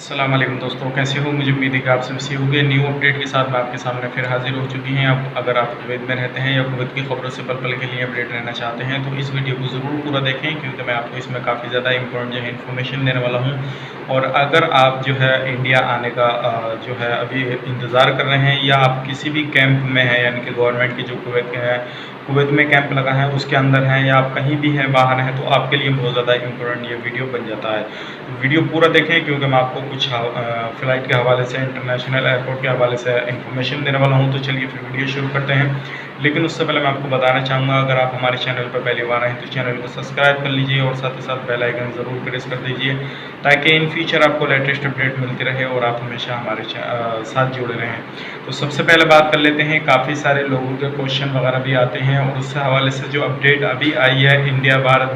अस्सलाम वालेकुम दोस्तों, कैसे हो? मुझे उम्मीद है कि आप सब सही होंगे। न्यू अपडेट के साथ मैं आपके सामने फिर हाजिर हो चुकी हैं। अब अगर आप कुवैत में रहते हैं या कुवैत की खबरों से पल पल के लिए अपडेट रहना चाहते हैं तो इस वीडियो को ज़रूर पूरा देखें, क्योंकि मैं आपको इसमें काफ़ी ज़्यादा इंपॉर्टेंट जो है इन्फॉर्मेशन देने वाला हूँ। और अगर आप जो है इंडिया आने का जो है अभी इंतज़ार कर रहे हैं, या आप किसी भी कैंप में हैं, यानी कि गवर्नमेंट के जो कुवैत के हैं, कुवैत में कैंप लगा है उसके अंदर हैं, या आप कहीं भी हैं बाहर हैं, तो आपके लिए बहुत ज़्यादा इंपॉर्टेंट ये वीडियो बन जाता है। तो वीडियो पूरा देखें, क्योंकि मैं आपको कुछ फ़्लाइट के हवाले से, इंटरनेशनल एयरपोर्ट के हवाले से इंफॉर्मेशन देने वाला हूँ। तो चलिए फिर वीडियो शुरू करते हैं। लेकिन उससे पहले मैं आपको बताना चाहूँगा, अगर आप हमारे चैनल पर पहली बार आए हैं तो चैनल को सब्सक्राइब कर लीजिए और साथ ही साथ बेल आइकन ज़रूर प्रेस कर दीजिए, ताकि इन फ्यूचर आपको लेटेस्ट अपडेट मिलती रहे और आप हमेशा हमारे साथ जुड़े रहें। तो सबसे पहले बात कर लेते हैं, काफ़ी सारे लोगों के क्वेश्चन वगैरह भी आते हैं, और उससे हवाले से जो अपडेट अभी आई है इंडिया भारत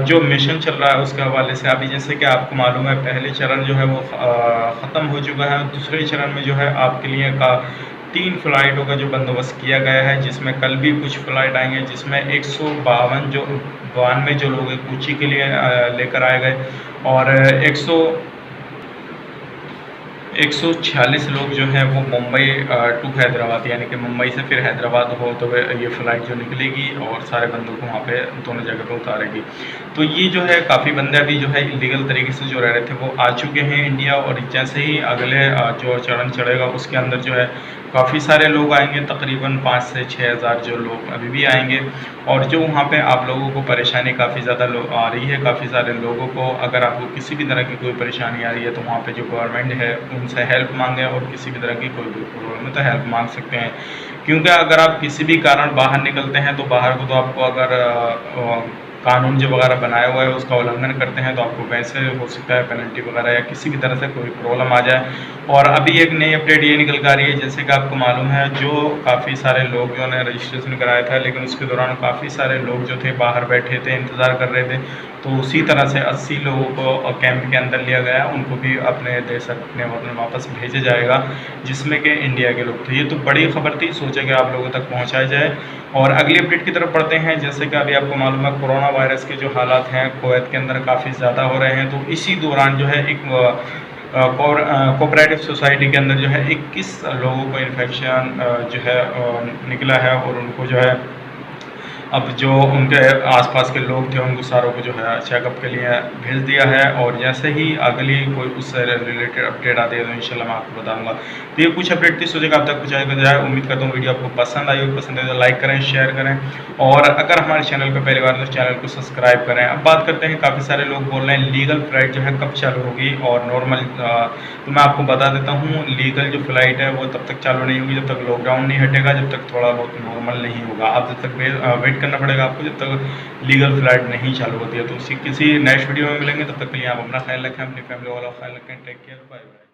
जो मिशन चल रहा है उसके हवाले से। अभी जैसे कि आपको मालूम है, पहले चरण जो है वो ख़त्म हो चुका है। दूसरे चरण में जो है आपके लिए का 3 फ़्लाइटों का जो बंदोबस्त किया गया है, जिसमें कल भी कुछ फ़्लाइट आएंगे, जिसमें 152 जो लोग कोची के लिए लेकर आए गए, और 146 लोग जो हैं वो मुंबई टू हैदराबाद, यानी कि मुंबई से फिर हैदराबाद हो तो ये फ़्लाइट जो निकलेगी और सारे बंदों को वहाँ पे दोनों जगह पे उतारेगी। तो ये जो है काफ़ी बंदे अभी जो है इलीगल तरीके से जो रह रहे थे वो आ चुके हैं इंडिया, और जैसे ही अगले जो चरण चढ़ेगा उसके अंदर जो है काफ़ी सारे लोग आएंगे, तकरीबन 5 से 6 हज़ार जो लोग अभी भी आएंगे। और जो वहाँ पे आप लोगों को परेशानी काफ़ी ज़्यादा आ रही है, काफ़ी सारे लोगों को, अगर आपको किसी भी तरह की कोई परेशानी आ रही है तो वहाँ पे जो गवर्नमेंट है उनसे हेल्प मांगें, और किसी भी तरह की कोई भी प्रॉब्लम है तो हेल्प मांग सकते हैं। क्योंकि अगर आप किसी भी कारण बाहर निकलते हैं तो बाहर को तो आपको अगर कानून जो वगैरह बनाया हुआ है उसका उल्लंघन करते हैं तो आपको वैसे हो सकता है पेनल्टी वगैरह, या किसी भी तरह से कोई प्रॉब्लम आ जाए। और अभी एक नई अपडेट ये निकल कर आ रही है, जैसे कि आपको मालूम है, जो काफ़ी सारे लोग जो ने रजिस्ट्रेशन कराया था, लेकिन उसके दौरान काफ़ी सारे लोग जो थे बाहर बैठे थे, इंतज़ार कर रहे थे। तो उसी तरह से 80 लोगों को कैंप के अंदर लिया गया, उनको भी अपने देश अपने वतन वापस भेजा जाएगा, जिसमें कि इंडिया के लोग थे। ये तो बड़ी खबर थी, सोचा कि आप लोगों तक पहुंचाया जाए। और अगली अपडेट की तरफ बढ़ते हैं। जैसे कि अभी आपको मालूम है, कोरोना वायरस के जो हालात हैं कुवैत के अंदर काफ़ी ज़्यादा हो रहे हैं, तो इसी दौरान जो है एक कोऑपरेटिव सोसाइटी के अंदर जो है 21 लोगों को इन्फेक्शन जो है निकला है, और उनको जो है अब जो उनके आसपास के लोग थे उनको सारों को जो है चेकअप के लिए भेज दिया है। और जैसे ही अगली कोई उससे रिलेटेड अपडेट आती है तो इंशाल्लाह मैं आपको बताऊंगा। तो ये कुछ अपडेट थी, सोचे कि आप तक पहुँचाया जाए। उम्मीद करता हूँ वीडियो आपको पसंद आई हो, पसंद है तो लाइक करें, शेयर करें, और अगर हमारे चैनल पर पहली बार तो चैनल को सब्सक्राइब करें। अब बात करते हैं, काफ़ी सारे लोग बोल रहे हैं लीगल फ़्लाइट जो है कब चालू होगी, और नॉर्मल तो मैं आपको बता देता हूँ, लीगल जो फ़्लाइट है वो तब तक चालू नहीं होगी जब तक लॉकडाउन नहीं हटेगा, जब तक थोड़ा बहुत नॉर्मल नहीं होगा। आप जब तक वेट करना पड़ेगा आपको जब तक लीगल फ़्लाइट नहीं चालू होती है। तो किसी नेक्स्ट वीडियो में मिलेंगे, तब तक के लिए आप अपना ख्याल रखें, अपनी फैमिली वाला ख्याल रखें। Take care, bye bye.